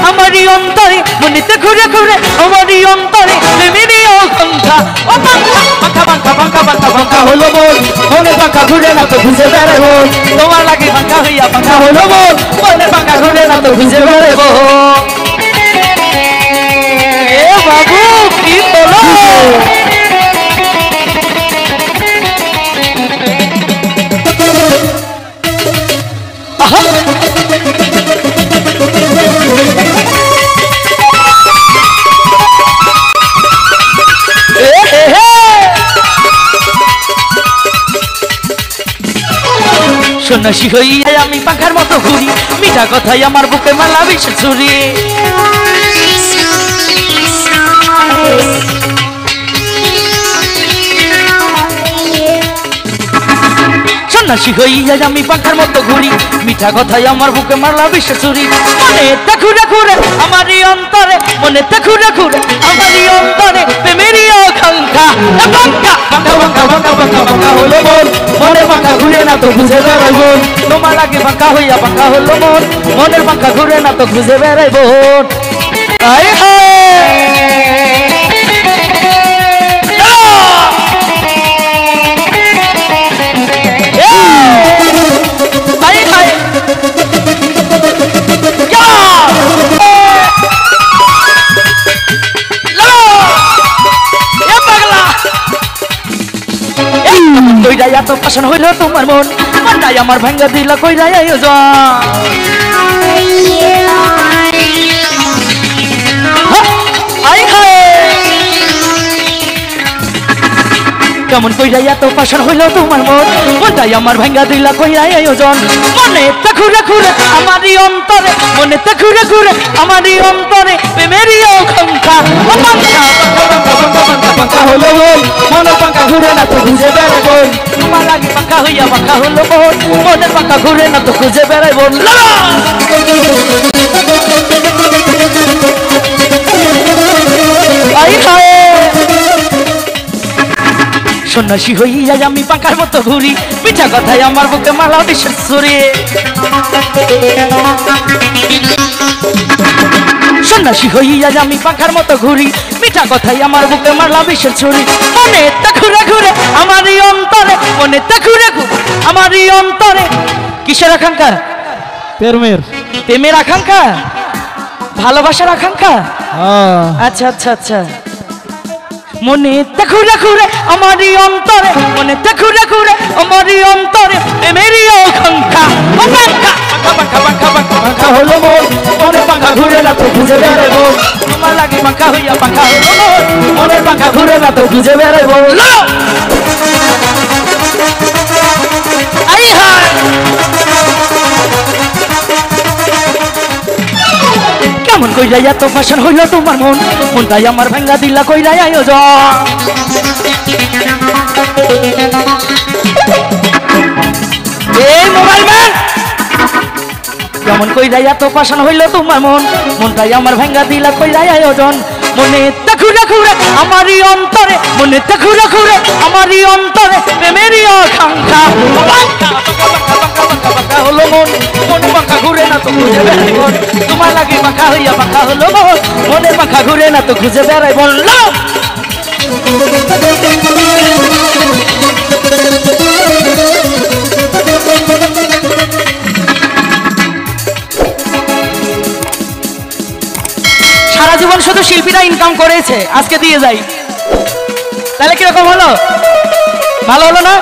আমারই অন্তরে মনেতে ঘুরে ঘুরে আমারই অন্তরে প্রেমেরই আকাঙ্ক্ষা ও পাঙ্খা পাঙ্খা পাঙ্খা পাঙ্খা পাঙ্খা পাঙ্খা হলো মন মনের পাঙ্খা ঘুরে না তো ঘুরে বেড়াই মন তোমার লাগে পাঙ্খা হইয়া পাঙ্খা হলো মন মনের পাঙ্খা ঘুরে না তো ঘুরে বেড়াই মন এ বাবু কি বলো সন্ন্যাসী হইয়া আমি পাখার মতো ঘুরি মিঠা কথাই আমার বুকে মালা বিষ ছুরি সন্ন্যাসী হইয়া আমি পাখার মতো ঘুরি মিঠা কথাই আমার বুকে মালা বিষ ছুরি মনেতে ঘুরে ঘুরে আমারই অন্তরে মনেতে ঘুরে ঘুরে আমারই অন্তরে প্রেমেরই আকাঙ্ক্ষা পাঙ্খা পাঙ্খা পাঙ্খা পাঙ্খা পাঙ্খা পাঙ্খা হলো মন মনের পাঙ্খা ঘুরে না তো খুঁজে বেড়াই বোন তোমার লাগে পাঙ্খা হইয়া পাঙ্খা হলো মন মনের পাঙ্খা ঘুরে না তো খুঁজে বেড়াই বোন আয় কইরা এত পাশান হইল তোমার মন মনটাই আমার ভাঙ্গা দিলা কইরা আয়োজন কেমন কইরা এত পাশান হইল তোমার মন মনটাই আমার ভাঙ্গা দিলা কইরা আয়োজন মনেতে ঘুরে ঘুরে আমারই অন্তরে মনেতে ঘুরে ঘুরে আমারই অন্তরে প্রেমেরই আকাঙ্ক্ষা পাঙ্খা হলো মন মনের পাঙ্খা ঘুরে না তো খুঁজে বেড়াই বোন তোমার লাগে পাঙ্খা হইয়া পাঙ্খা হলো মন মনের পাঙ্খা ঘুরে না তো খুঁজে বেড়াই বোন সন্ন্যাসী হইয়া আমি পাঙ্খার মতো ঘুরি মিঠা কথাই আমার বুকে মালা বিষ ছুরি সন্ন্যাসী হইয়া আমি পাখার মতো ঘুরি মিঠা কথাই আমার বুকে মারলা বিষের ছুরি মনেতে ঘুরে ঘুরে আমারই অন্তরে মনেতে ঘুরে ঘুরে আমারই অন্তরে কিসের আকাঙ্ক্ষা প্রেমের প্রেমের আকাঙ্ক্ষা ভালোবাসার আকাঙ্ক্ষা আচ্ছা আচ্ছা আচ্ছা মনেতে ঘুরে ঘুরে আমারই অন্তরে মনেতে ঘুরে ঘুরে আমারই অন্তরে প্রেমেরই আকাঙ্ক্ষা পাঙ্খা পাঙ্খা পাঙ্খা পাঙ্খা পাঙ্খা হলো মন মনের পাঙ্খা ঘুরে না তো খুঁজে বেড়াই বোন তোমার লাগে পাঙ্খা হইয়া পাঙ্খা হলো মন মনের পাঙ্খা ঘুরে না তো খুঁজে বেড়াই বোন আই হায় কেমন কইরা এত পাশান হইল তোমার মন মনটাই আমার ভাঙ্গা দিলা কইরা আয়োজন এই মোবাইল ম্যান কেমন কইরা এত পাশান হইল তোমার মন মনটাই আমার ভাঙ্গা দিলা কইরা আয়োজন মনেতে ঘুরে ঘুরে আমারই অন্তরে মনেতে ঘুরে ঘুরে আমারই অন্তরে প্রেমেরই আকাঙ্ক্ষা পাঙ্খা হলো মন মনের পাঙ্খা ঘুরে না তো খুঁজে বেড়াই বোন তোমার লাগে পাঙ্খা হইয়া পাঙ্খা হলো মন মনের পাঙ্খা ঘুরে না তো খুঁজে বেড়াই বলল সারা জীবন শুধু শিল্পীরা ইনকাম করেছে আজকে দিয়ে যাই তাহলে কিরকম হলো ভালো হলো না